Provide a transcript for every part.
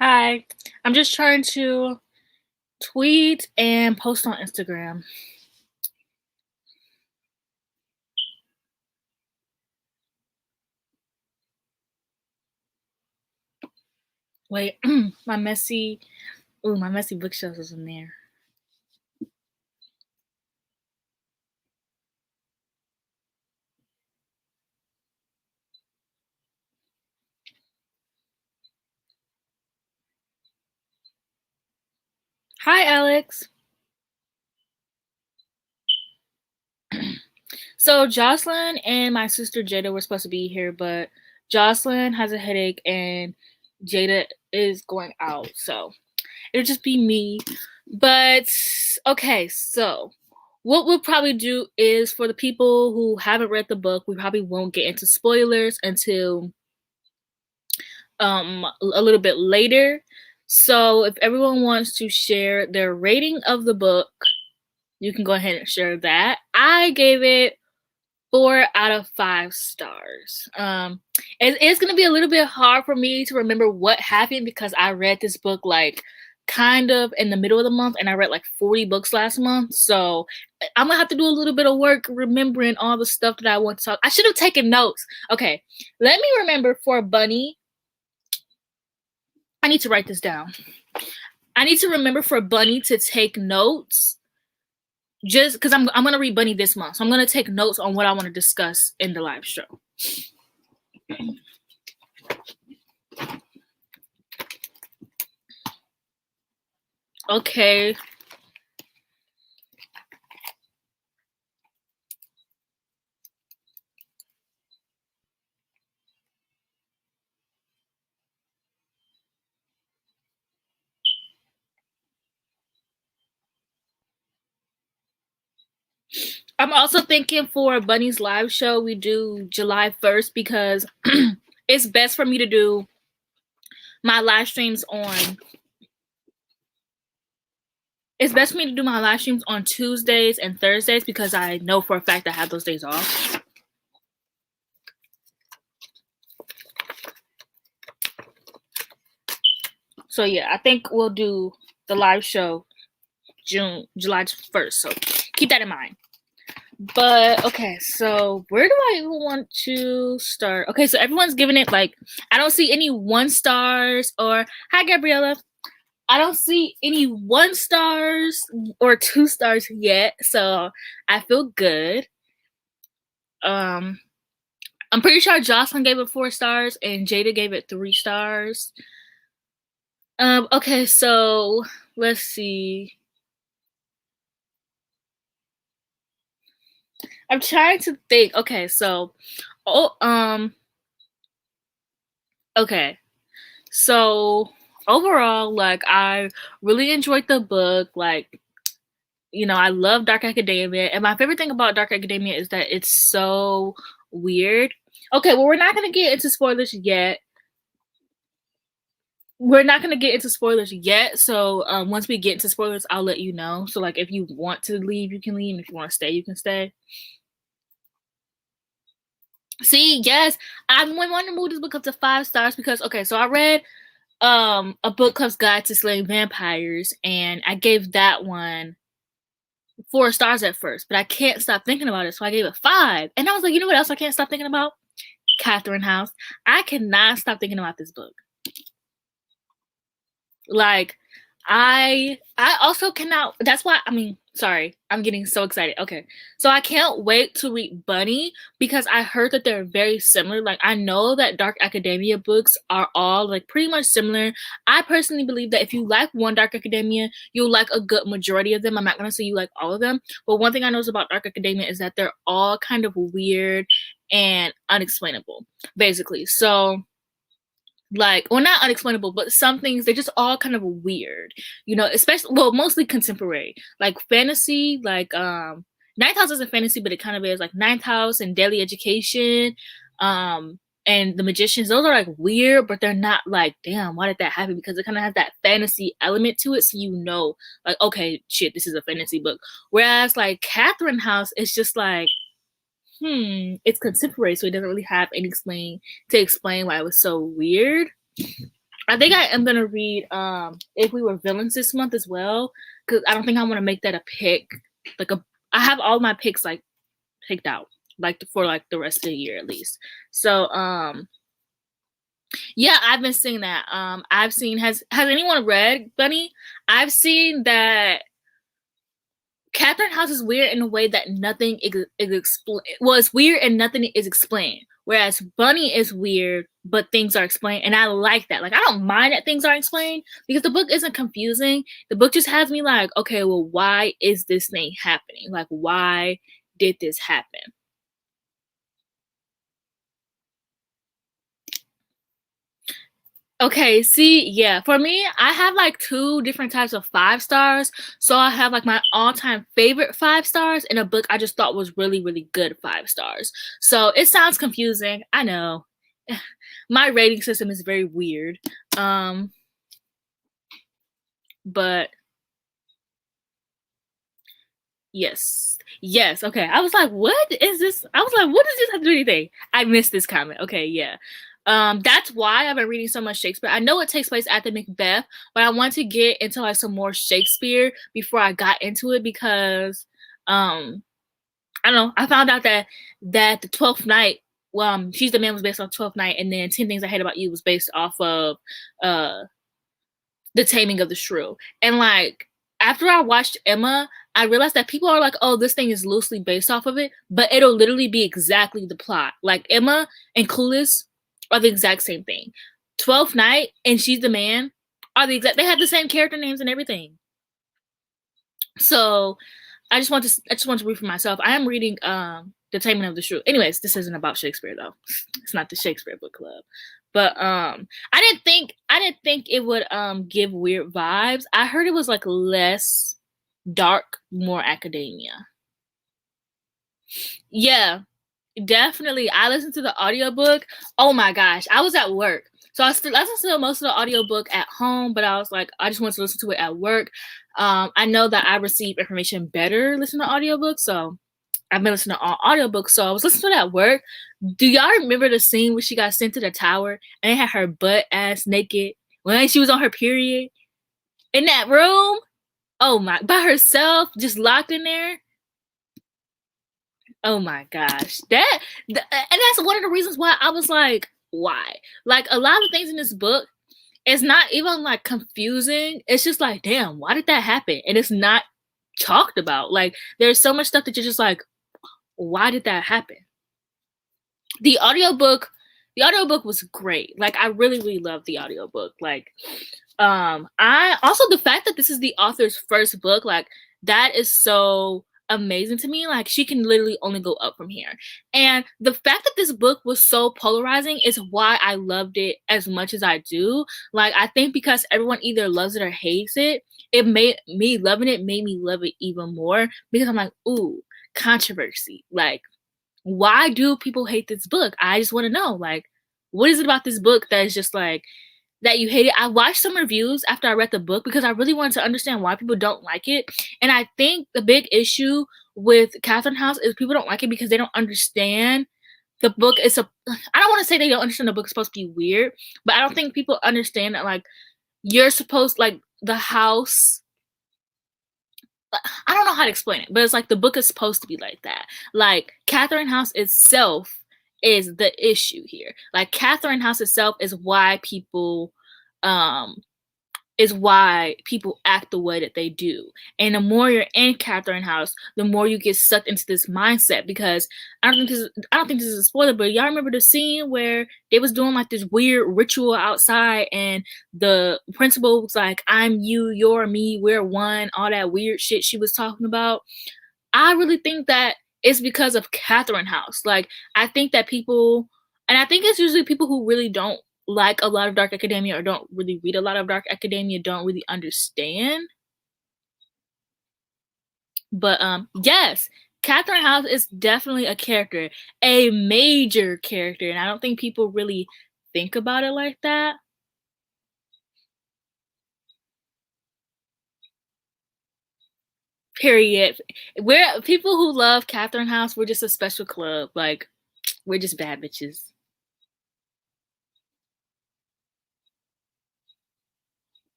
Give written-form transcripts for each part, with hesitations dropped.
Hi. I'm just trying to tweet and post on Instagram. Wait, my messy bookshelf is in there. Hi, Alex. So Jocelyn and my sister Jada were supposed to be here, but Jocelyn has a headache and Jada is going out, so it'll just be me. But okay, so what we'll probably do is for the people who haven't read the book, we probably won't get into spoilers until a little bit later. So if everyone wants to share their rating of the book, you can go ahead and share that. I gave it 4 out of 5 stars. It's gonna be a little bit hard for me to remember what happened because I read this book like kind of in the middle of the month, and I read like 40 books last month. So I'm gonna have to do a little bit of work remembering all the stuff that I want to talk. I should have taken notes. Okay, let me remember for Bunny. I need to write this down. I need to remember for Bunny to take notes, just because I'm gonna read Bunny this month, so I'm gonna take notes on what I want to discuss in the live show. Okay. I'm also thinking for Bunny's live show, we do July 1st because it's best for me to do my live streams on. It's best for me to do my live streams on Tuesdays and Thursdays because I know for a fact I have those days off. So yeah, I think we'll do the live show July 1st. So keep that in mind. But okay, so where do I even want to start? Okay, so everyone's giving it like I don't see any 1 stars or hi Gabriella. I don't see any 1 stars or 2 stars yet, so I feel good. I'm pretty sure Jocelyn gave it 4 stars and Jada gave it 3 stars. Okay, so let's see. I'm trying to think. Okay, so okay. So overall, like I really enjoyed the book. Like, I love Dark Academia, and my favorite thing about Dark Academia is that it's so weird. Okay, well, we're not gonna get into spoilers yet. So once we get into spoilers, I'll let you know. So like, if you want to leave, you can leave. And if you want to stay, you can stay. See, yes, I want to move this book up to 5 stars because okay, so I read a book called Guide to Slaying Vampires, and I gave that one 4 stars at first, but I can't stop thinking about it, so I gave it 5. And I was like, you know what else I can't stop thinking about? Catherine House. I cannot stop thinking about this book. Like, I also cannot. That's why sorry, I'm getting so excited. Okay, so I can't wait to read Bunny because I heard that they're very similar. Like I know that Dark Academia books are all like pretty much similar. I personally believe that if you like one Dark Academia, you'll like a good majority of them. I'm not gonna say you like all of them, but one thing I know about Dark Academia is that they're all kind of weird and unexplainable, basically. So like, well, not unexplainable, but some things they're just all kind of weird, especially, well, mostly contemporary, like fantasy, like Ninth House isn't fantasy, but it kind of is, like Ninth House and Daily Education, and The Magicians. Those are like weird, but they're not like, damn, why did that happen? Because it kind of has that fantasy element to it, so like, okay, shit, this is a fantasy book. Whereas like Catherine House is just like, it's contemporary, so it doesn't really have any to explain why it was so weird. I think I am gonna read If We Were Villains this month as well, because I don't think I want to make that a pick. Like I have all my picks like picked out, like for like the rest of the year at least. So yeah, I've been seeing that. I've seen has anyone read Bunny? I've seen that Catherine House is weird in a way that nothing is explained. Well, it's weird and nothing is explained. Whereas Bunny is weird, but things are explained, and I like that. Like, I don't mind that things are explained because the book isn't confusing. The book just has me like, okay, well, why is this thing happening? Like, why did this happen? Okay, see, yeah, for me, I have like two different types of 5 stars. So I have like my all-time favorite 5 stars and a book I just thought was really, really good 5 stars. So it sounds confusing, I know. My rating system is very weird. But yes. Yes, okay. I was like, what is this? I was like, what does this have to do with anything? I missed this comment. Okay, yeah. That's why I've been reading so much Shakespeare. I know it takes place after Macbeth, but I want to get into like some more Shakespeare before I got into it because I don't know, I found out that the Twelfth Night, She's the Man was based on Twelfth Night, and then 10 Things I Hate About You was based off of uh The Taming of the Shrew. And like after I watched Emma, I realized that people are like, oh, this thing is loosely based off of it, but it'll literally be exactly the plot. Like Emma and Clueless are the exact same thing. 12th Night and She's the Man are the exact, they have the same character names and everything. So I just want to read for myself. I am reading The Taming of the Shrew. Anyways, this isn't about Shakespeare though. It's not the Shakespeare book club. But I didn't think it would give weird vibes. I heard it was like less dark, more academia. Yeah, definitely. I listened to the audiobook. Oh my gosh, I was at work. So I listened to most of the audiobook at home, but I was like, I just wanted to listen to it at work. I know that I receive information better listening to audiobooks, so I've been listening to all audiobooks. So I was listening to it at work. Do y'all remember the scene where she got sent to the tower and they had her butt ass naked when she was on her period in that room? Oh my, by herself, just locked in there. Oh my gosh, and that's one of the reasons why I was like, why? Like a lot of things in this book, it's not even like confusing. It's just like, damn, why did that happen? And it's not talked about. Like there's so much stuff that you're just like, why did that happen? The audiobook was great. Like I really loved the audiobook. Like I also, the fact that this is the author's first book, like that is so amazing to me. Like she can literally only go up from here. And the fact that this book was so polarizing is why I loved it as much as I do. Like I think because everyone either loves it or hates it, it made me loving it made me love it even more because I'm like, ooh, controversy. Like why do people hate this book? I just want to know, like, what is it about this book that is just like that you hate it? I watched some reviews after I read the book because I really wanted to understand why people don't like it. And I think the big issue with Catherine House is people don't like it because they don't understand the book is a I don't want to say they don't understand the book is supposed to be weird, but I don't think people understand that like you're supposed like the house I don't know how to explain it, but it's like the book is supposed to be like that. Like Catherine House itself is the issue here. Like Catherine House itself um is why people act the way that they do. And the more you're in Catherine House, the more you get sucked into this mindset because I don't think this is a spoiler, but y'all remember the scene where they was doing like this weird ritual outside and the principal was like, I'm you, you're me, we're one, all that weird shit she was talking about. I really think that it's because of Catherine House. Like I think that people, and I think it's usually people who really don't like a lot of dark academia or don't really read a lot of dark academia don't really understand. But yes, Catherine House is definitely a character, a major character, and I don't think people really think about it like that. Period. We're people who love Catherine House, we're just a special club. Like we're just bad bitches.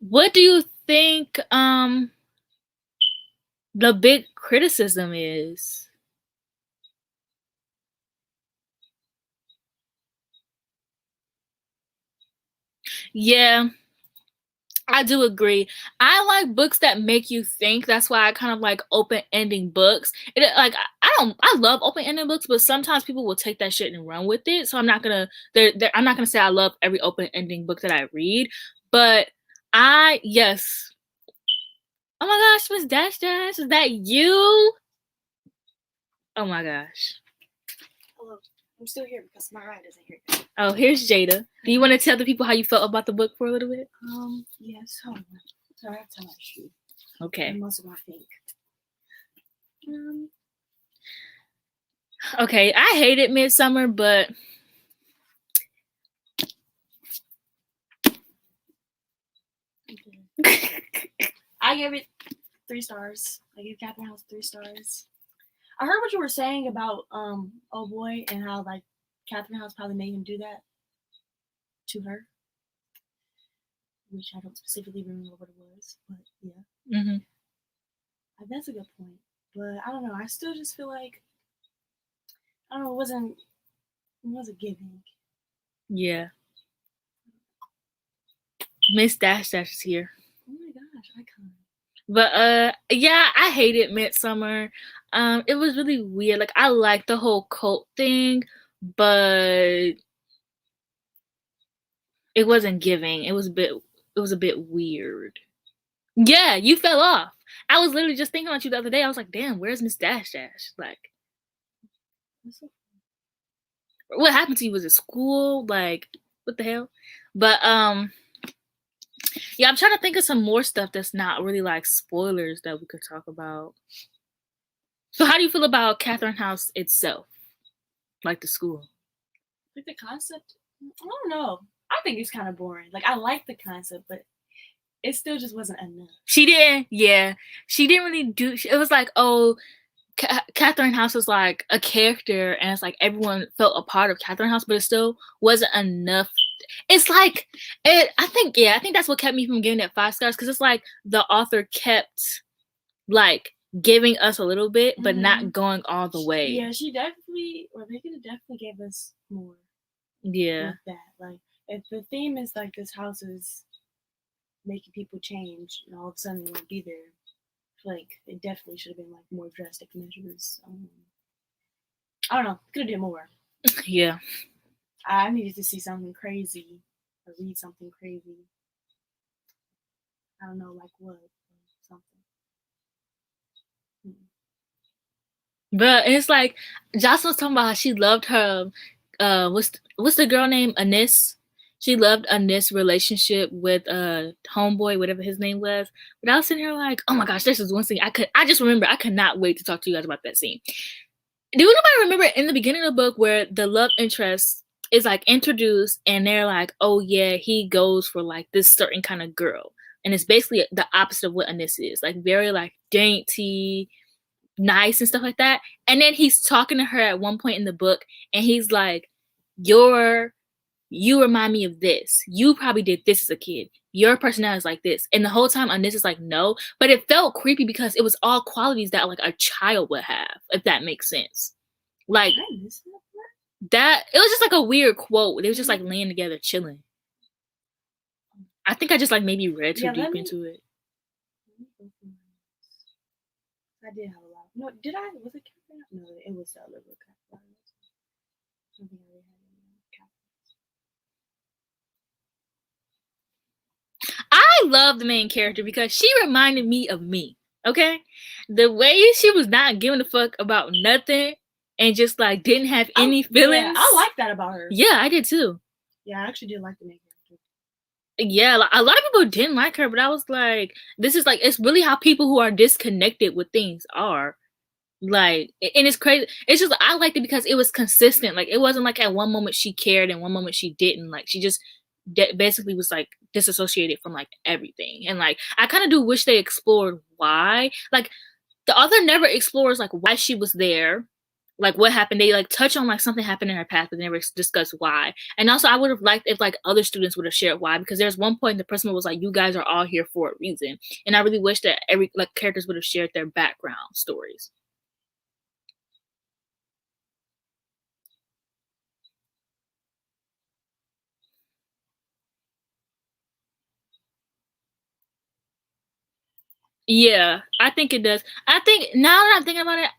What do you think the big criticism is? Yeah, I do agree. I like books that make you think. That's why I kind of like open-ending books. Like I love open-ended books, but sometimes people will take that shit and run with it. So I'm not gonna I'm not gonna say I love every open-ending book that I read, but yes. Oh my gosh, Miss Dash Dash, is that you? Oh my gosh. Hello. I'm still here because my ride isn't here. Oh, here's Jada. Do you want to tell the people how you felt about the book for a little bit? Yes. Hold on. Sorry, I have to tell my shoe. Okay. And most of my think. Okay, I hated Midsummer, but I gave it 3 stars. I gave Catherine House 3 stars. I heard what you were saying about Oh Boy and how like Catherine House probably made him do that to her, which I don't specifically remember what it was, but yeah. Mm-hmm. That's a good point. But I don't know. I still just feel like I don't know. It wasn't giving. Yeah. Miss Dash Dash is here. Oh my gosh, icon. But yeah, I hated Midsummer. It was really weird. Like I liked the whole cult thing, but it wasn't giving. It was a bit weird. Yeah, you fell off. I was literally just thinking about you the other day. I was like, damn, where's Miss Dash Dash? Like, what happened to you? Was it school? Like, what the hell? But yeah, I'm trying to think of some more stuff that's not really like spoilers that we could talk about. So how do you feel about Catherine House itself? Like the school? Like the concept? I don't know. I think it's kind of boring. Like I like the concept, but it still just wasn't enough. She didn't really do. It was like, oh, Catherine House was like a character, and it's like everyone felt a part of Catherine House, but it still wasn't enough. It's like I think that's what kept me from giving it 5 stars, because it's like the author kept like giving us a little bit, but not going all the way. Yeah, they could have definitely gave us more. Yeah. With that, like if the theme is like this house is making people change, and all of a sudden they won't be there, like it definitely should have been like more drastic measures. I don't know, could have done more. Yeah. I needed to see something crazy or read something crazy. I don't know, like what, something. But it's like Jocelyn was talking about how she loved her. What's the girl name? Anis. She loved Anis' relationship with homeboy, whatever his name was. But I was sitting here like, oh my gosh, this is one scene I just remember. I could not wait to talk to you guys about that scene. Do anybody remember in the beginning of the book where the love interest is like introduced and they're like, oh yeah, he goes for like this certain kind of girl, and it's basically the opposite of what Anis is, like very like dainty, nice and stuff like that. And then he's talking to her at one point in the book, and he's like, you remind me of this. You probably did this as a kid. Your personality is like this. And the whole time Anis is like, no. But it felt creepy because it was all qualities that like a child would have, if that makes sense. Like that, it was just like a weird quote. They was just like laying together, chilling. I think I just like maybe read too deep into it. I did have a lot. No, did I? Was it Catherine? No, it was the other book. I love the main character because she reminded me of me. Okay, the way she was not giving a fuck about nothing and just like didn't have any feelings. Yeah, I like that about her. Yeah, I did too. Yeah, I actually did like the main character. Yeah, like, a lot of people didn't like her, but I was like, this is like, it's really how people who are disconnected with things are. Like, and it's crazy. It's just, I liked it because it was consistent. Like, it wasn't like at one moment she cared and one moment she didn't. Like, she just basically was like disassociated from like everything. And like, I kind of do wish they explored why. Like, the author never explores like why she was there. like what happened. They like touch on like something happened in her past, but they never discuss why. And also, I would have liked if like other students would have shared why, because there's one point the principal was like, "You guys are all here for a reason," and I really wish that every like characters would have shared their background stories. Yeah, I think it does. I think now that I'm thinking about it,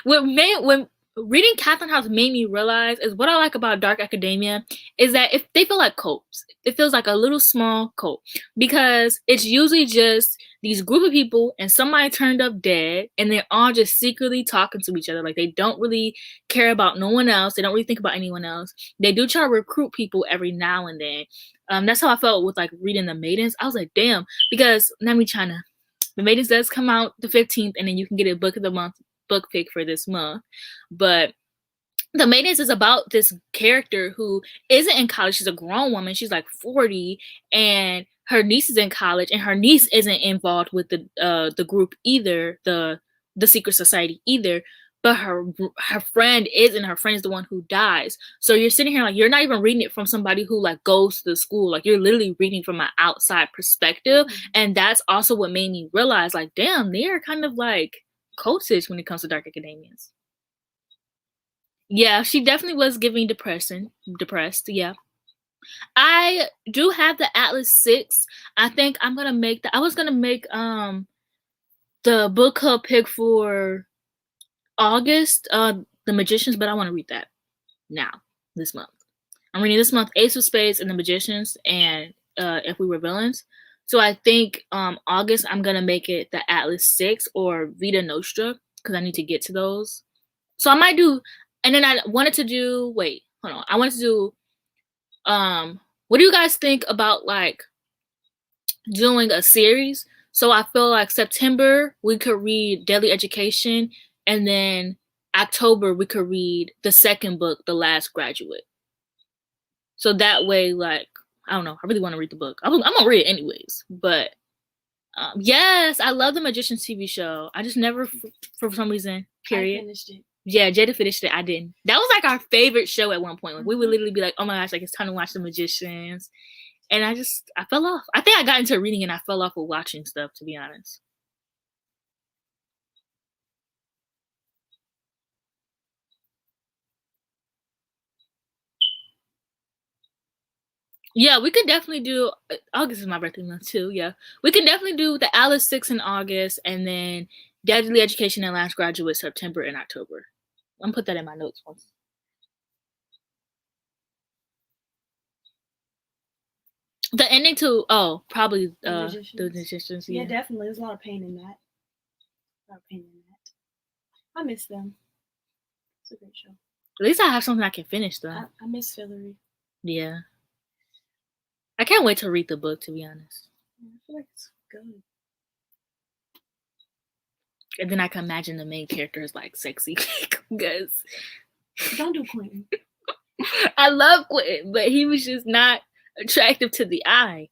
when reading Catherine House made me realize is what I like about Dark Academia is that if they feel like cults, it feels like a little small cult because it's usually just these group of people and somebody turned up dead and they're all just secretly talking to each other. Like they don't really care about no one else. They don't really think about anyone else. They do try to recruit people every now and then. That's how I felt with like reading The Maidens. I was like, damn, because let me try to. The Maidens does come out the 15th, and then you can get a book of the month book pick for this month. But The Maidens is about this character who isn't in college. She's a grown woman. She's like 40, and her niece is in college, and her niece isn't involved with the group either, the secret society either. But her friend is, and her friend is the one who dies. So you're sitting here like you're not even reading it from somebody who like goes to the school. Like you're literally reading from an outside perspective, and that's also what made me realize like, damn, they are kind of like cultish when it comes to Dark Academians. Yeah, she definitely was giving depressed. Yeah, I do have the Atlas 6. I think I'm gonna make the. I was gonna make the book club pick for August, The Magicians, but I want to read that now this month. I'm reading this month Ace of Spades and The Magicians, and If We Were Villains. So I think August I'm gonna make it the Atlas 6 or Vita Nostra because I need to get to those. So I might do, and then I wanted to do. Wait, hold on. I wanted to do. What do you guys think about like doing a series? So I feel like September we could read Deadly Education, and then October we could read the second book, The Last Graduate. So that way, like, I don't know. I really want to read the book. I'm gonna read it anyways. But yes, I love the Magicians TV show. I just never, for some reason, period. I finished it. Yeah, Jada finished it. I didn't. That was like our favorite show at one point. Like we would literally be like, "Oh my gosh, like it's time to watch The Magicians," and I fell off. I think I got into reading and I fell off with watching stuff. To be honest. Yeah, we could definitely do. August is my birthday month too. Yeah, we can definitely do the Alice 6 in August, and then Deadly Education and Last Graduate September and October. I'm gonna put that in my notes once. The ending to probably the Magicians. Yeah, Yeah. definitely. There's a lot of pain in that. A lot of pain in that. I miss them. It's a great show. At least I have something I can finish though. I miss Hillary. Yeah. I can't wait to read the book, to be honest. Yeah, I feel like it's good. And then I can imagine the main character is like sexy because Don't do Quentin. I love Quentin, but he was just not attractive to the eye.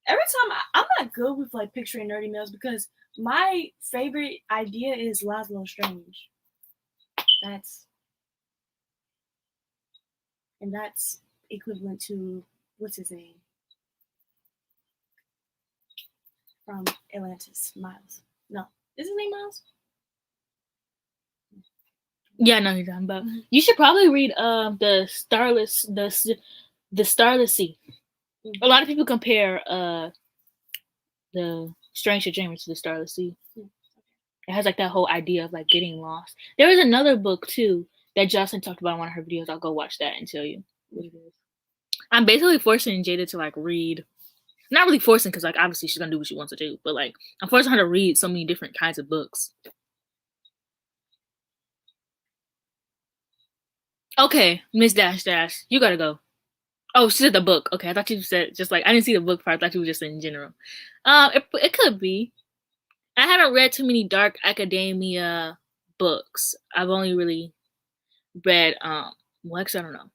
Every time I'm not good with like picturing nerdy males because my favorite idea is Laszlo Strange. That's equivalent to what's his name from Atlantis, Miles. No, is his name Miles? Yeah, I know who you're talking about. You should probably read the Starless Sea. A lot of people compare the Stranger Dreamers to the Starless Sea. It has like that whole idea of like getting lost. There was another book too that Jocelyn talked about in one of her videos. I'll go watch that and tell you what it is. I'm basically forcing Jada to like read. Not really forcing because like obviously she's gonna do what she wants to do, but like I'm forcing her to read so many different kinds of books. Okay, Miss Dash Dash, you gotta go. Oh, she said the book. Okay, I thought you said just like I didn't see the book part. I thought you were just in general. It could be. I haven't read too many dark academia books. I've only really read well, actually, I don't know.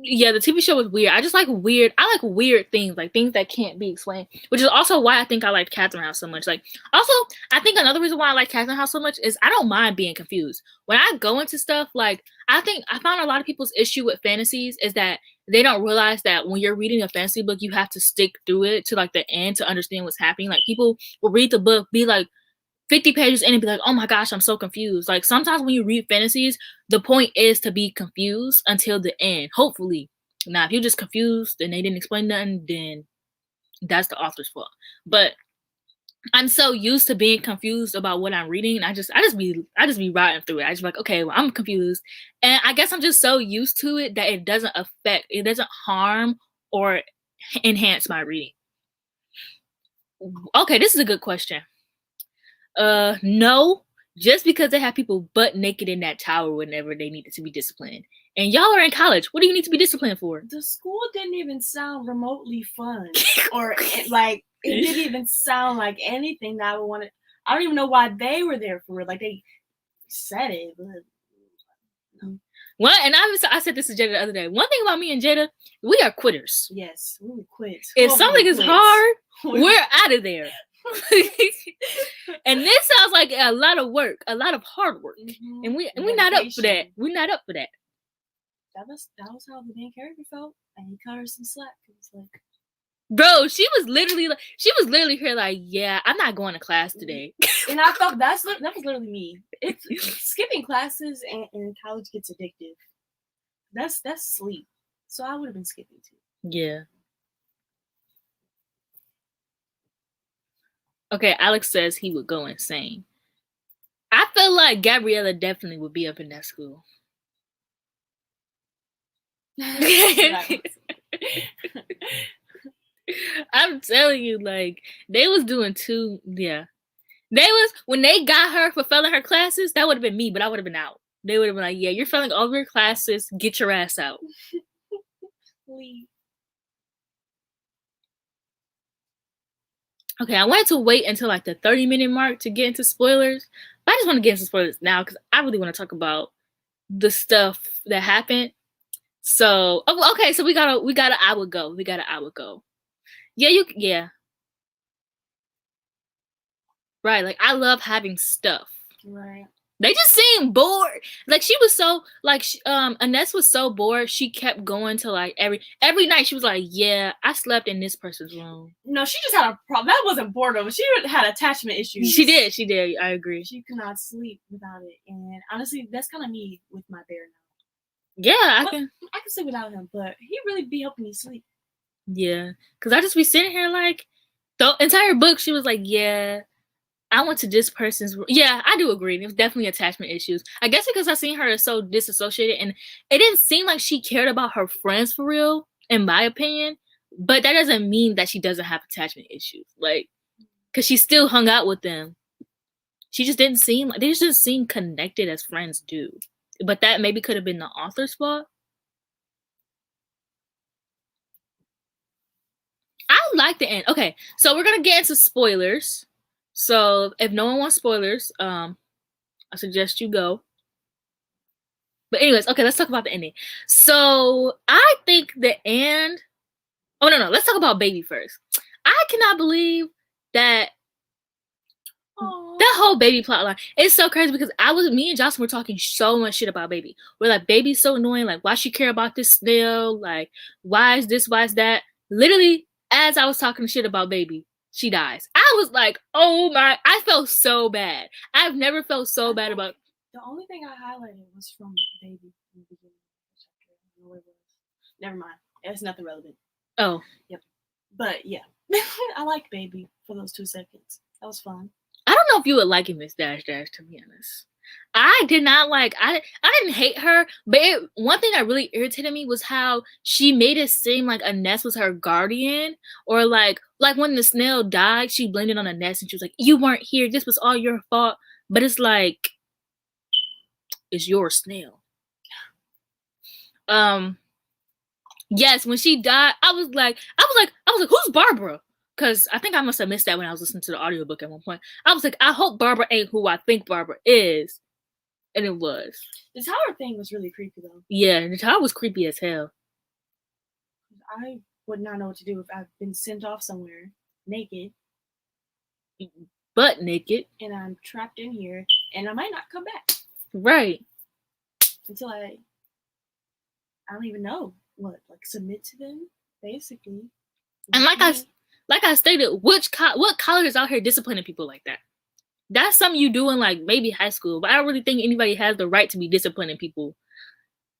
Yeah, the TV show was weird. I just like weird. I like weird things, like things that can't be explained. Which is also why I think I like Catherine House so much. Like, also, I think another reason why I like Catherine House so much is I don't mind being confused. When I go into stuff, like I think I found a lot of people's issue with fantasies is that they don't realize that when you're reading a fantasy book, you have to stick through it to like the end to understand what's happening. Like people will read the book, be like 50 pages in and be like, oh my gosh, I'm so confused. Like sometimes when you read fantasies, the point is to be confused until the end. Hopefully. Now, if you're just confused and they didn't explain nothing, then that's the author's fault. But I'm so used to being confused about what I'm reading, and I just be riding through it. I just be like, okay, well, I'm confused. And I guess I'm just so used to it that it doesn't harm or enhance my reading. Okay, this is a good question. No, just because they have people butt naked in that tower whenever they needed to be disciplined. And y'all are in college. What do you need to be disciplined for? The school didn't even sound remotely fun, or like it didn't even sound like anything that I would want to. I don't even know why they were there for it. Like they said it, but no. Well, and I said this to Jada the other day. One thing about me and Jada, we are quitters. Yes, we would quit. If something is hard, we're out of there. And this sounds like a lot of work, a lot of hard work, and we're not up for that. We're not up for that. That was how the main character felt, and he cut her some slack. It was like, bro, she was literally here like, yeah, I'm not going to class today. And I felt that was literally me. It's skipping classes in college gets addictive. That's sleep. So I would have been skipping too. Yeah. Okay, Alex says he would go insane. I feel like Gabriella definitely would be up in that school. I'm telling you, like, they was doing too, yeah. When they got her for failing her classes, that would have been me, but I would have been out. They would have been like, yeah, you're failing all your classes, get your ass out. Leave. Okay, I wanted to wait until like the 30-minute mark to get into spoilers. But I just want to get into spoilers now because I really want to talk about the stuff that happened. So, okay, so we got a I would go. Yeah. Right, like I love having stuff. Right. They just seemed bored. Like she was so like Ines was so bored. She kept going to like every night. She was like, "Yeah, I slept in this person's room." No, she just had a problem. That wasn't boredom. She had attachment issues. She did. I agree. She could not sleep without it, and honestly, that's kind of me with my bear now. Yeah, I can sleep without him, but he really be helping me sleep. Yeah, because I just be sitting here like the entire book. She was like, "Yeah, I went to this person's room." Yeah, I do agree. It was definitely attachment issues. I guess because I seen her as so disassociated, and it didn't seem like she cared about her friends for real, in my opinion. But that doesn't mean that she doesn't have attachment issues. Like, because she still hung out with them. She just didn't seem like they just didn't seem connected as friends do. But that maybe could have been the author's fault. I like the end. Okay, so we're gonna get into spoilers. So if no one wants spoilers, I suggest you go. But anyways, okay, let's talk about the ending. So I think the end. Oh no, let's talk about Baby first. I cannot believe that that whole Baby plotline. It's so crazy because me and Jocelyn were talking so much shit about Baby. We're like, Baby's so annoying. Like, why she care about this snail? Like, why is this? Why is that? Literally, as I was talking shit about Baby, she dies. I was like, oh my! I felt so bad. I've never felt so bad about. The only thing I highlighted was from Baby in the beginning. I don't know what it was. Never mind. It's nothing relevant. Oh. Yep. But yeah, I liked Baby for those 2 seconds. That was fun. I don't know if you would like it, Miss Dash Dash, to be honest. I did not like, I didn't hate her, but one thing that really irritated me was how she made it seem like Ines was her guardian, or like when the snail died, she blamed it on Ines and she was like, you weren't here, this was all your fault. But it's like, it's your snail. Yes, when she died, I was like, who's Barbara? Because I think I must have missed that when I was listening to the audiobook at one point. I was like, I hope Barbara ain't who I think Barbara is. And it was. The tower thing was really creepy, though. Yeah, the tower was creepy as hell. I would not know what to do if I've been sent off somewhere naked, butt naked, and I'm trapped in here, and I might not come back right? until I don't even know what, like, submit to them, basically. And like I stated, what college is out here disciplining people like that? That's something you do in like maybe high school, but I don't really think anybody has the right to be disciplining people.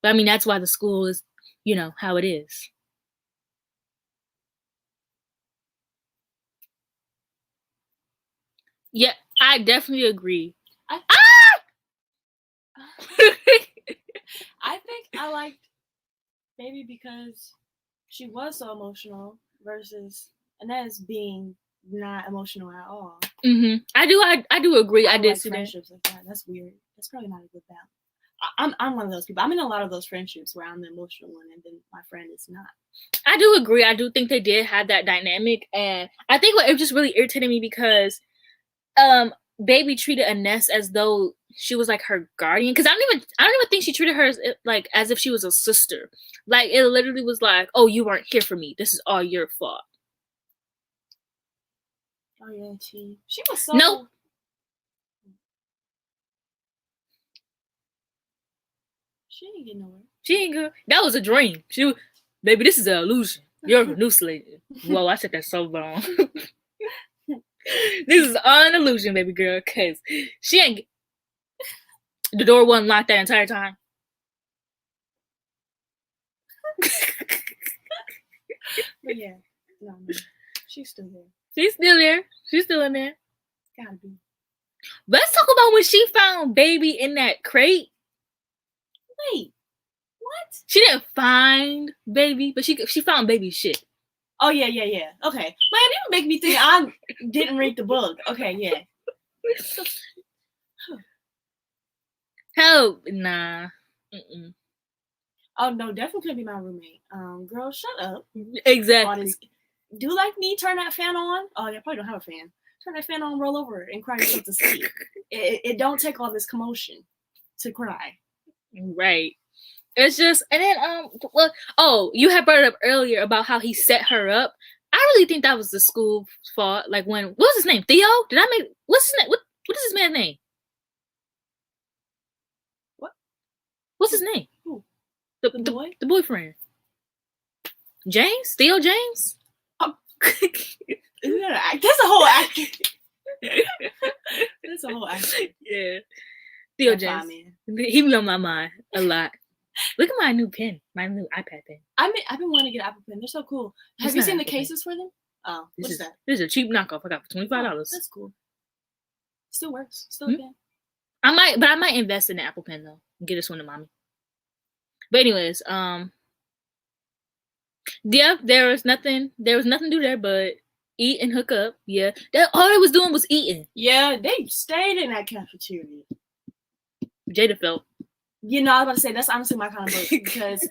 But I mean, that's why the school is, how it is. Yeah, I definitely agree. I think I liked Baby because she was so emotional versus Inez being not emotional at all. I do agree. I did like see friendships like that. That's weird. That's probably not a good balance. I'm one of those people. I'm in a lot of those friendships where I'm the emotional one and then my friend is not. I do agree. I do think they did have that dynamic, and I think it just really irritated me because Baby treated Inez as though she was like her guardian, because I don't even think she treated her as if she was a sister. Like, it literally was like, oh, you weren't here for me, this is all your fault. Oh yeah, she was so no. She ain't get nowhere. She ain't good. That was a dream. Baby, this is an illusion. You're hallucinating. Whoa, I said that so wrong. This is an illusion, baby girl, because she ain't. The door wasn't locked that entire time. But yeah, no, she's still there. She's still there. She's still in there. Gotta be. Let's talk about when she found Baby in that crate. Wait, what? She didn't find Baby, but she found Baby shit. Oh yeah. Okay, man, you make me think I didn't read the book. Okay, yeah. Hell, nah. Mm-mm. Oh no, definitely couldn't be my roommate. Girl, shut up. Exactly. Do like me, turn that fan on. Oh, yeah, probably don't have a fan. Turn that fan on, roll over, and cry yourself to sleep. It don't take all this commotion to cry. Right. It's just, and then you had brought it up earlier about how he set her up. I really think that was the school fault. Like, what was his name? Theo? What's his name? What is his man's name? What? What's his name? Who? The boy? The boyfriend. James? Theo James? That's a whole actor. That's a whole actor. Yeah. Theo James. He be on my mind a lot. Look at my new pen, my new iPad pen. I've been wanting to get an Apple Pen. They're so cool. Have you seen the cases for them? Oh, what is that? This is a cheap knockoff. I got for $25. Oh, that's cool. Still works. Still a pen. I might invest in the Apple Pen though. And get this one to mommy. But anyways, yeah, there was nothing to do there but eat and hook up. Yeah, all they was doing was eating. Yeah, they stayed in that cafeteria. Jada felt. I was about to say that's honestly my kind of book because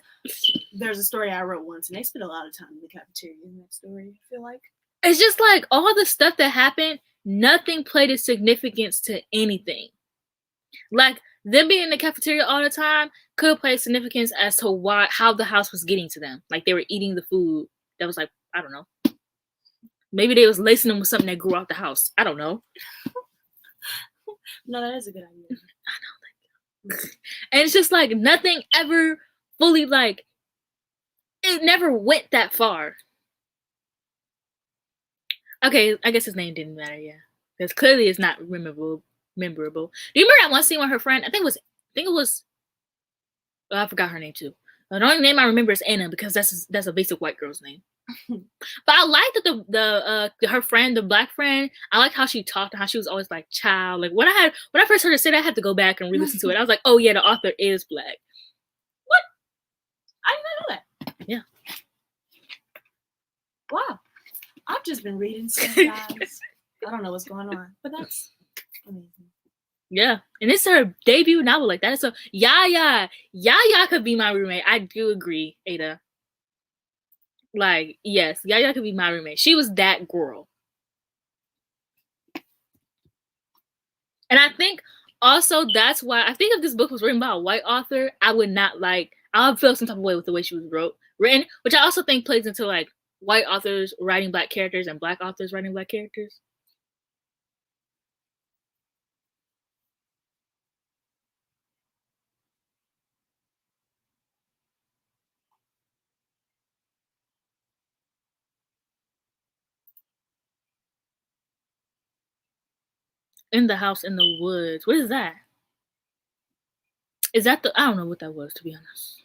there's a story I wrote once and they spent a lot of time in the cafeteria in that story. I feel like it's just like all the stuff that happened, nothing played a significance to anything. Like, them being in the cafeteria all the time could have played significance as to how the house was getting to them. Like, they were eating the food that was like, I don't know. Maybe they was lacing them with something that grew out the house. I don't know. No, that is a good idea. I know. And it's just like nothing ever fully, like, it never went that far. Okay, I guess his name didn't matter, yeah. Because clearly it's not memorable. Do you remember that one scene with her friend? I think it was I forgot her name too. The only name I remember is Anna because that's a basic white girl's name. But I like that her friend, the black friend, I like how she talked and how she was always like child. Like, when I first heard her say that, I had to go back and re-listen to it. I was like, oh yeah, the author is black. What? I did not know that. Yeah. Wow. I've just been reading stuff, guys. I don't know what's going on, but that's amazing. Yeah, and it's her debut novel like that. So Yaya could be my roommate. I do agree, Ada. Like, yes, Yaya could be my roommate. She was that girl. And I think also that's why, I think if this book was written by a white author, I would feel some type of way with the way she was wrote. written, which I also think plays into like white authors writing black characters and black authors writing black characters. In the House in the Woods. What is that? Is that the? I don't know what that was, to be honest.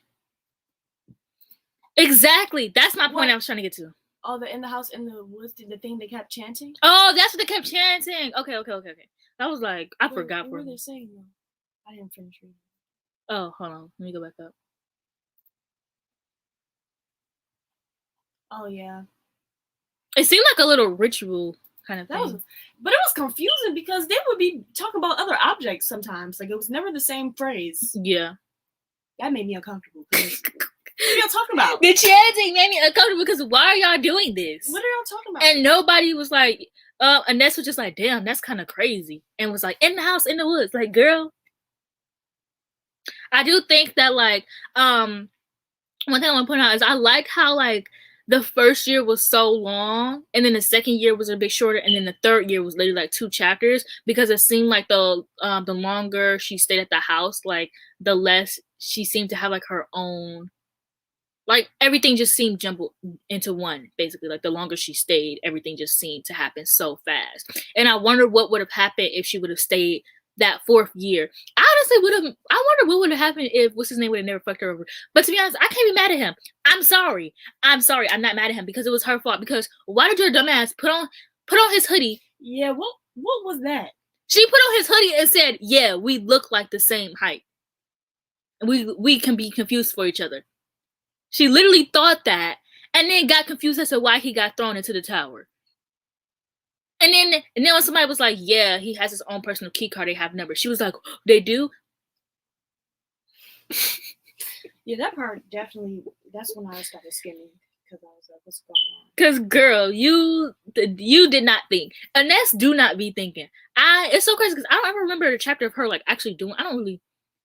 Exactly. That's my point. What? I was trying to get to. Oh, the In the House in the Woods, the thing they kept chanting? Oh, that's what they kept chanting. Okay. I was like, I forgot. What were they saying though? I didn't finish reading. Oh, hold on. Let me go back up. Oh yeah. It seemed like a little ritual kind of thing. But it was confusing because they would be talking about other objects sometimes. Like it was never the same phrase. Yeah. That made me uncomfortable. What are y'all talking about? The chanting made me uncomfortable because why are y'all doing this? What are y'all talking about? And nobody was like, Inez was just like, damn, that's kind of crazy. And was like, in the house, in the woods. Like, girl. I do think that, like, one thing I want to point out is I like how, like, the first year was so long, and then the second year was a bit shorter, and then the third year was literally, like, 2 chapters, because it seemed like the longer she stayed at the house, like, the less she seemed to have, like, her own, like, everything just seemed jumbled into one, basically. Like, the longer she stayed, everything just seemed to happen so fast. And I wonder what would have happened if she would have stayed that 4th year. I honestly I wonder what would have happened if, what's his name, would have never fucked her over. But to be honest, I can't be mad at him. I'm sorry. I'm not mad at him because it was her fault. Because why did your dumbass put on his hoodie? Yeah, what was that? She put on his hoodie and said, yeah, we look like the same height. We can be confused for each other. She literally thought that, and then got confused as to why he got thrown into the tower. And then when somebody was like, yeah, he has his own personal key card, they have numbers. She was like, they do? Yeah, that part definitely, that's when I started skimming. Because I was like, what's going on? Because, girl, you did not think. Inez do not be thinking. It's so crazy because I don't ever remember a chapter of her, like, actually doing, I don't really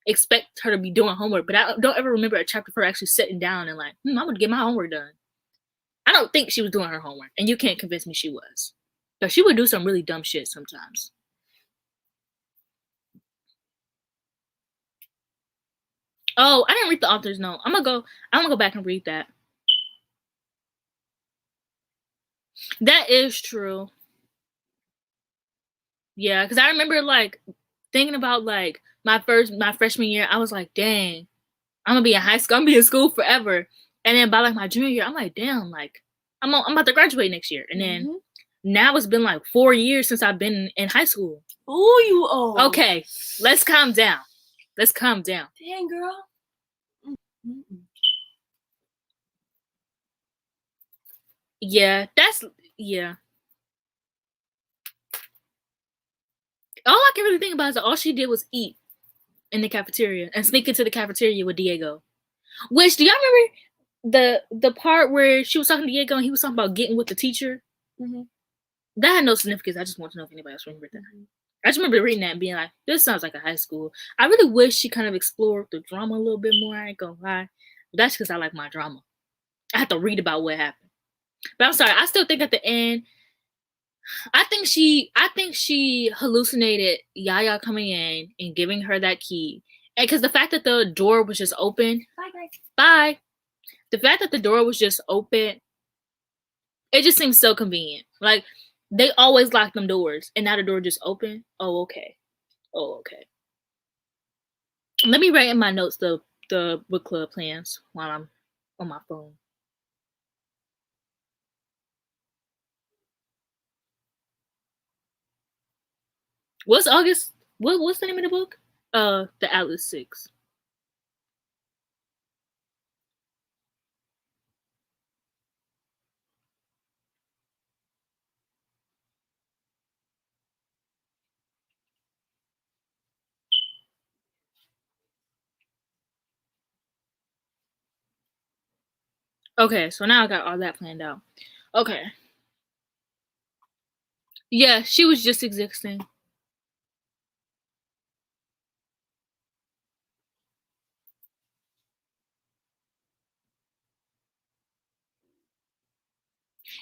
expect her to be doing homework, but I don't ever remember a chapter of her actually sitting down and like, I'm going to get my homework done. I don't think she was doing her homework, and you can't convince me she was. But she would do some really dumb shit sometimes. Oh, I didn't read the author's note. I'm gonna go back and read that. That is true. Yeah, because I remember like thinking about like my freshman year. I was like, dang, I'm gonna be in high school. I'm gonna be in school forever. And then by like my junior year, I'm like, damn, like I'm about to graduate next year. And then now it's been like 4 years since I've been in high school. Ooh, you old. Okay, let's calm down. Dang, girl. Yeah, yeah. All I can really think about is that all she did was eat in the cafeteria and sneak into the cafeteria with Diego. Which, do y'all remember the part where she was talking to Diego and he was talking about getting with the teacher? That had no significance. I just want to know if anybody else remembered that. I just remember reading that and being like, this sounds like a high school. I really wish she kind of explored the drama a little bit more. I ain't gonna lie. But that's because I like my drama. I have to read about what happened. But I'm sorry. I still think at the end, I think she hallucinated Yaya coming in and giving her that key. And because the fact that the door was just open. Bye, Greg. Bye. The fact that the door was just open, it just seems so convenient. Like, they always lock them doors, and now the door just open. Oh, okay. Let me write in my notes the book club plans while I'm on my phone. What's August? What's the name of the book? The Atlas 6. Okay, so now I got all that planned out. Okay. Yeah, she was just existing.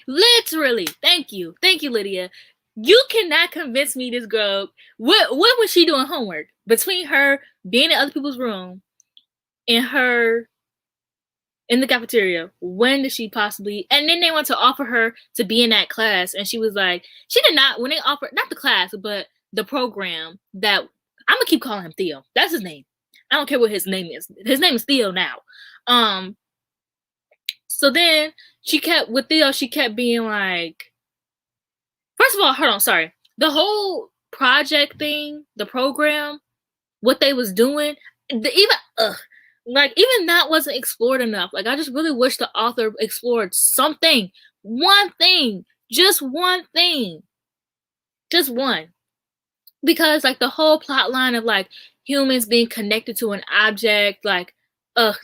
Literally. Thank you, Lydia. You cannot convince me this girl. What was she doing homework between her being in other people's room and her in the cafeteria? When did she possibly? And then they want to offer her to be in that class, and she was like, she did not. When they offered, not the class, but the program that I'm gonna keep calling him Theo. That's his name. I don't care what his name is. His name is Theo now. So then she kept with Theo. She kept being like, first of all, hold on, sorry. The whole project thing, the program, what they was doing, even that wasn't explored enough. Like, I just really wish the author explored something, one thing, just one thing, just one. Because like the whole plot line of like humans being connected to an object, like,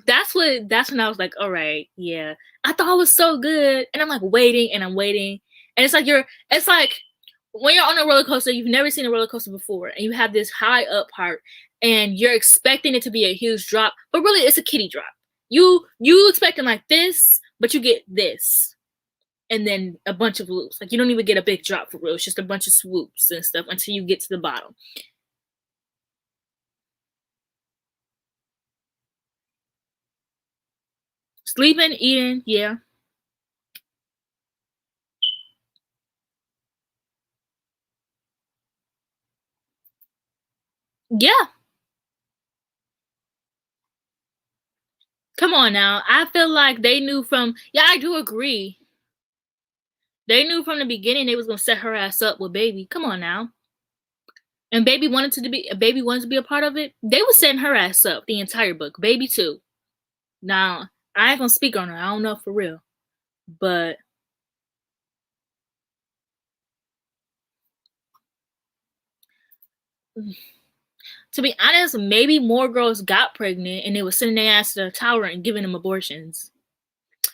that's when I was like, all right, yeah. I thought it was so good, and I'm like waiting and I'm waiting, and it's like when you're on a roller coaster, you've never seen a roller coaster before, and you have this high up part, and you're expecting it to be a huge drop, but really it's a kitty drop. You expecting like this, but you get this, and then a bunch of loops. Like, you don't even get a big drop for real. It's just a bunch of swoops and stuff until you get to the bottom. Sleeping, eating, yeah. Yeah. Come on now. I feel like they knew from, yeah, I do agree. They knew from the beginning they was gonna set her ass up with Baby. Come on now. And Baby wanted to be a part of it. They was setting her ass up the entire book. Baby too. Now, I ain't gonna speak on her. I don't know for real. But to be honest, maybe more girls got pregnant and they were sending their ass to the tower and giving them abortions.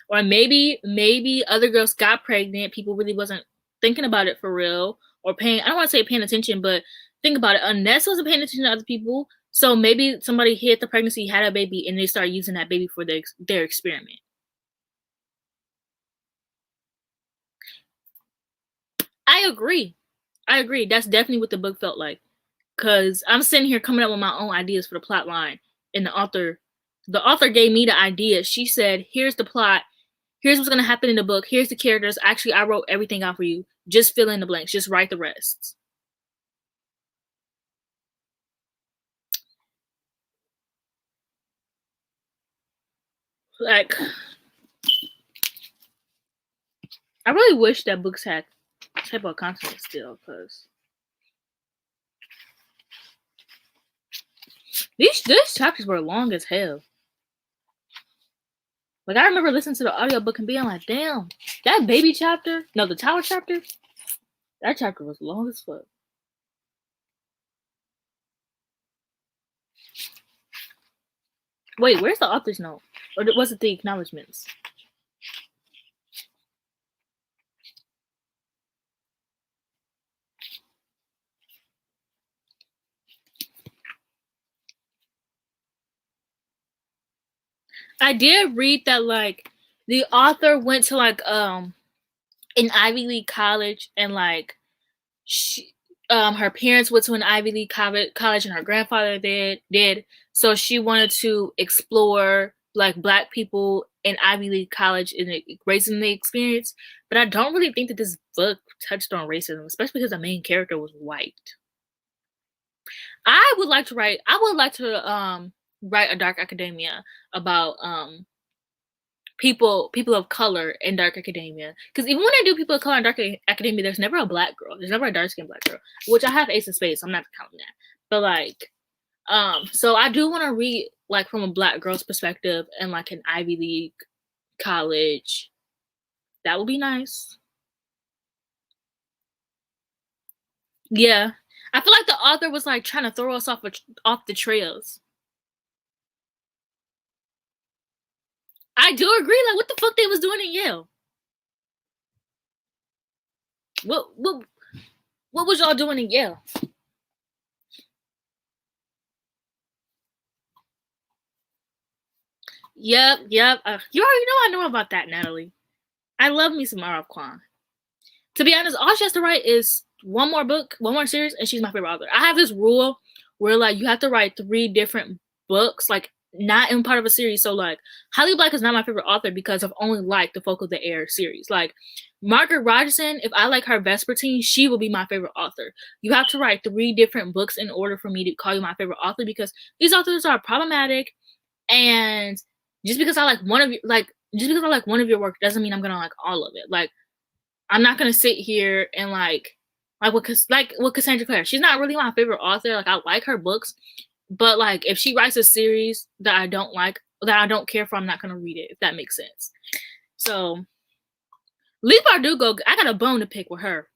Or maybe other girls got pregnant, people really wasn't thinking about it for real, or paying, I don't want to say paying attention, but think about it, Ness wasn't paying attention to other people, so maybe somebody hid the pregnancy, had a baby, and they started using that baby for their experiment. I agree. That's definitely what the book felt like, because I'm sitting here coming up with my own ideas for the plot line, and the author gave me the idea. She said, here's the plot, here's what's going to happen in the book, here's the characters. Actually, I wrote everything out for you, just fill in the blanks, just write the rest. Like, I really wish that books had type of content still, because these chapters were long as hell. Like, I remember listening to the audiobook and being like, damn, that baby chapter, no, the tower chapter, that chapter was long as fuck. Wait, where's the author's note? Or was it the acknowledgements? I did read that, like, the author went to, like, an Ivy League college, and, like, her parents went to an Ivy League college, and her grandfather did. So she wanted to explore, like, Black people in Ivy League college and raising the experience. But I don't really think that this book touched on racism, especially because the main character was white. I would like to write a dark academia about people of color in dark academia, because even when I do people of color in dark academia, there's never a Black girl, there's never a dark-skinned Black girl, which I have Ace of Spades, so I'm not counting that. But like, so I do want to read like from a Black girl's perspective and like an Ivy League college. That would be nice. Yeah, I feel like the author was like trying to throw us off the trails. I do agree. Like, what the fuck they was doing in Yale? What was y'all doing in Yale? Yep. You already know I know about that, Natalie. I love me some R.F. Kuang. To be honest, all she has to write is one more book, one more series, and she's my favorite author. I have this rule where like you have to write 3 different books, like not in part of a series. So like Holly Black is not my favorite author because I've only liked the Folk of the Air series. Like Margaret Rogerson, if I like her Vespertine, she will be my favorite author. You have to write 3 different books in order for me to call you my favorite author because these authors are problematic, and just because I like one of your work doesn't mean I'm gonna like all of it. Like I'm not gonna sit here and like with Cassandra Clare. She's not really my favorite author. Like I like her books, but like if she writes a series that I don't like, that I don't care for, I'm not gonna read it. If that makes sense. So Lee Bardugo, I got a bone to pick with her.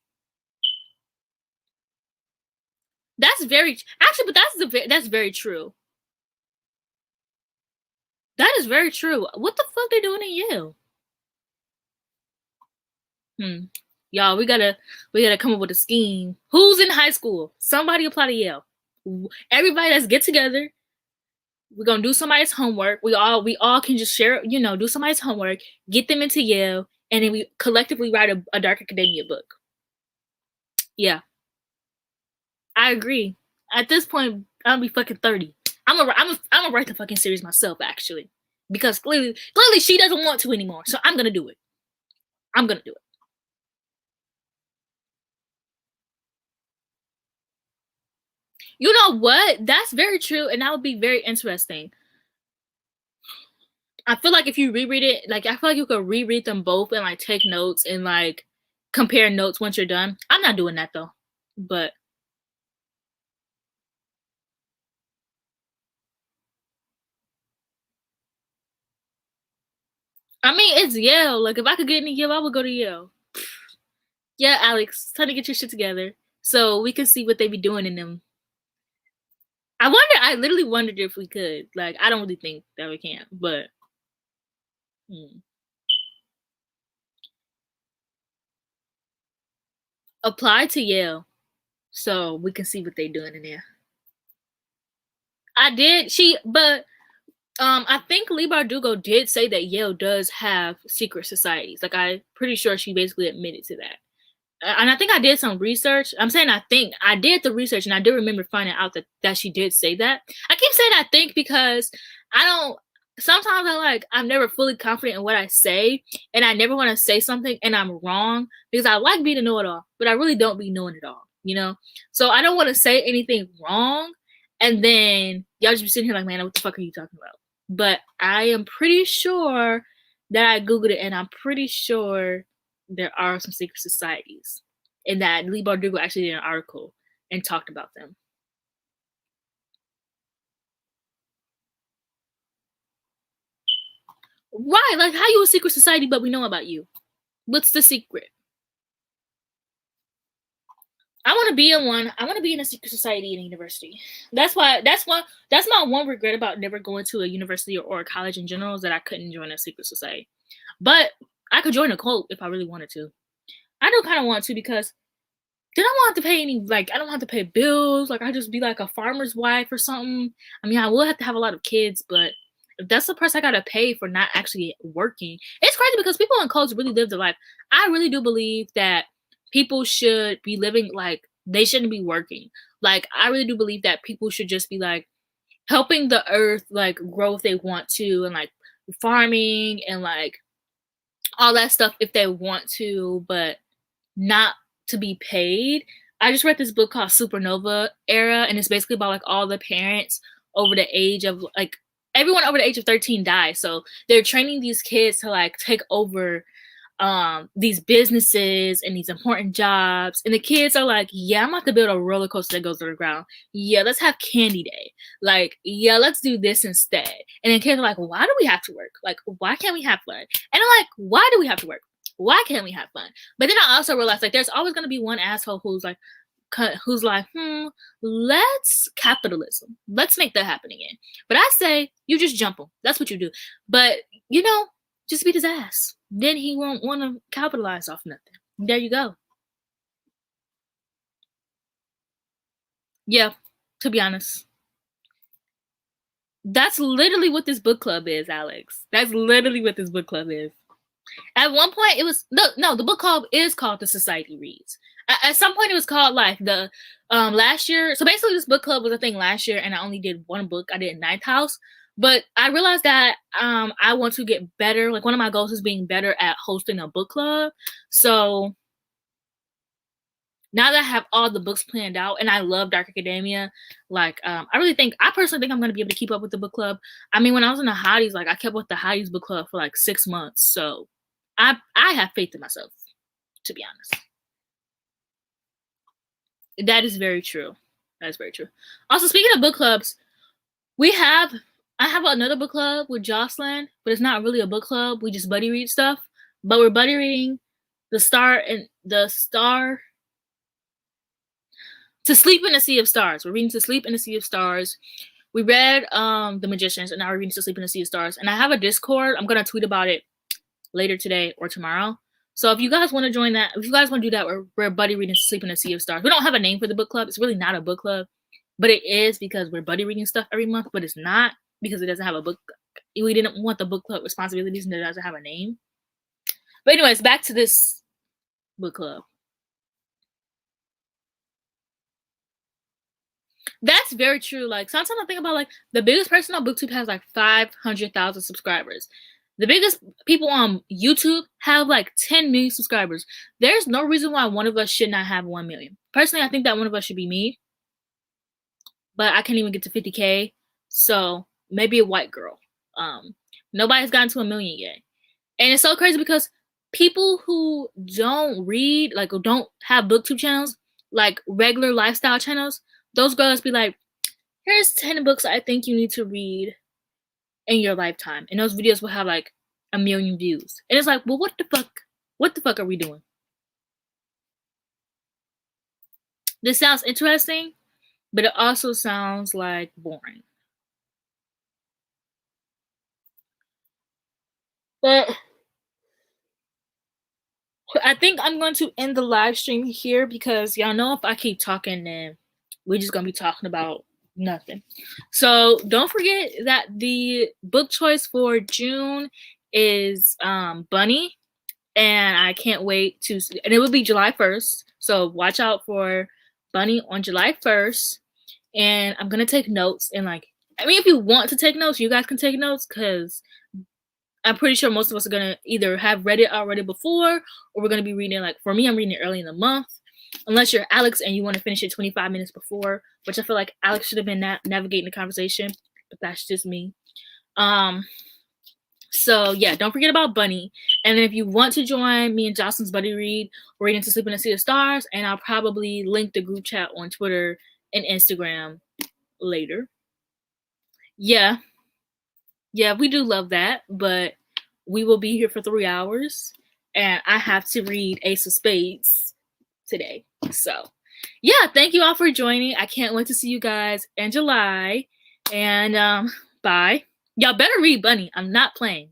That's very actually, but that's very true. That is very true. What the fuck they doing in Yale? Y'all, we gotta come up with a scheme. Who's in high school? Somebody apply to Yale. Everybody, let's get together. We're gonna do somebody's homework. We all can just share, do somebody's homework, get them into Yale, and then we collectively write a dark academia book. Yeah, I agree. At this point, I'll be fucking 30. I'm gonna write the fucking series myself, actually, because clearly she doesn't want to anymore. So I'm gonna do it. I'm gonna do it. You know what? That's very true, and that would be very interesting. I feel like if you reread it, like I feel like you could reread them both and like take notes and like compare notes once you're done. I'm not doing that though. But I mean, it's Yale. Like if I could get into Yale, I would go to Yale. Yeah, Alex, it's time to get your shit together so we can see what they be doing in them. I literally wondered if we could. Like, I don't really think that we can, but apply to Yale so we can see what they doing in there. I did. I think Lee Bardugo did say that Yale does have secret societies. Like, I'm pretty sure she basically admitted to that. And I think I did some research. I'm saying I think I did the research, and I do remember finding out that she did say that. I keep saying I think because I don't. Sometimes I'm never fully confident in what I say, and I never want to say something and I'm wrong because I like being a know-it-all, but I really don't be knowing it all, So I don't want to say anything wrong, and then y'all just be sitting here like, man, what the fuck are you talking about? But I am pretty sure that I googled it, and I'm pretty sure there are some secret societies, and that Lee Bardugo actually did an article and talked about them. Right, like how you a secret society, but we know about you. What's the secret? I want to be in one. I want to be in a secret society in a university. That's my one regret about never going to a university or a college in general is that I couldn't join a secret society. But I could join a cult if I really wanted to. I do kind of want to because then I won't have to pay I don't have to pay bills. Like I just be like a farmer's wife or something. I mean, I will have to have a lot of kids, but if that's the price I gotta pay for not actually working, it's crazy because people in cults really live their life. I really do believe that people should be living like they shouldn't be working. Like I really do believe that people should just be like helping the earth like grow if they want to, and like farming and like all that stuff if they want to, but not to be paid. I just read this book called Supernova Era, and it's basically about like all the parents over the age of like everyone over the age of 13 dies. So they're training these kids to like take over these businesses and these important jobs, and the kids are like, yeah, I'm about to build a roller coaster that goes to the ground. Yeah, let's have candy day. Like, yeah, let's do this instead. And then kids are like, why do we have to work? Like, why can't we have fun? And I'm like, why do we have to work? Why can't we have fun? But then I also realized like there's always going to be one asshole who's like let's capitalism, let's make that happen again. But I say you just jump him. That's what you do. But just beat his ass. Then he won't want to capitalize off nothing. There you go. Yeah, to be honest. That's literally what this book club is, Alex. That's literally what this book club is. At one point, it was no. The book club is called the Society Reads. At some point, it was called like the last year. So basically, this book club was a thing last year, and I only did one book. I did Ninth House, but I realized that I want to get better. Like one of my goals is being better at hosting a book club. So now that I have all the books planned out, and I love Dark Academia, like I personally think I'm going to be able to keep up with the book club. I mean, when I was in the Hotties, like I kept with the Hotties book club for like 6 months. So I have faith in myself, to be honest. That is very true. That is very true. Also, speaking of book clubs, I have another book club with Jocelyn, but it's not really a book club. We just buddy read stuff. But we're buddy reading To Sleep in a Sea of Stars. We're reading To Sleep in a Sea of Stars. We read The Magicians, and now we're reading To Sleep in a Sea of Stars. And I have a Discord. I'm going to tweet about it later today or tomorrow. So if you guys want to join that, if you guys want to do that, we're buddy reading To Sleep in a Sea of Stars. We don't have a name for the book club. It's really not a book club, but it is because we're buddy reading stuff every month, but it's not because it doesn't have a book. We didn't want the book club responsibilities and it doesn't have a name. But anyways, back to this book club. That's very true. Like sometimes I think about like the biggest person on BookTube has like 500,000 subscribers. The biggest people on YouTube have like 10 million subscribers. There's no reason why one of us should not have 1 million. Personally, I think that one of us should be me. But I can't even get to 50K. So maybe a white girl. Nobody's gotten to 1 million yet. And it's so crazy because people who don't read, like who don't have BookTube channels, like regular lifestyle channels, those girls be like, here's 10 books I think you need to read in your lifetime. And those videos will have like 1 million views. And it's like, well, what the fuck? What the fuck are we doing? This sounds interesting, but it also sounds like boring. But I think I'm going to end the live stream here because y'all know if I keep talking, then we're just going to be talking about nothing. So don't forget that the book choice for June is Bunny. And I can't wait to see, and it will be July 1st. So watch out for Bunny on July 1st. And I'm going to take notes. And like, I mean, if you want to take notes, you guys can take notes because I'm pretty sure most of us are going to either have read it already before or we're going to be reading it. Like for me, I'm reading it early in the month. Unless you're Alex and you want to finish it 25 minutes before, which I feel like Alex should have been navigating the conversation, but that's just me. So yeah, don't forget about Bunny. And then if you want to join me and Jocelyn's buddy read, we're reading To Sleep in a Sea of Stars, and I'll probably link the group chat on Twitter and Instagram later. Yeah, we do love that, but we will be here for 3 hours, and I have to read Ace of Spades today. So yeah, thank you all for joining. I can't wait to see you guys in July, and bye. Y'all better read Bunny. I'm not playing.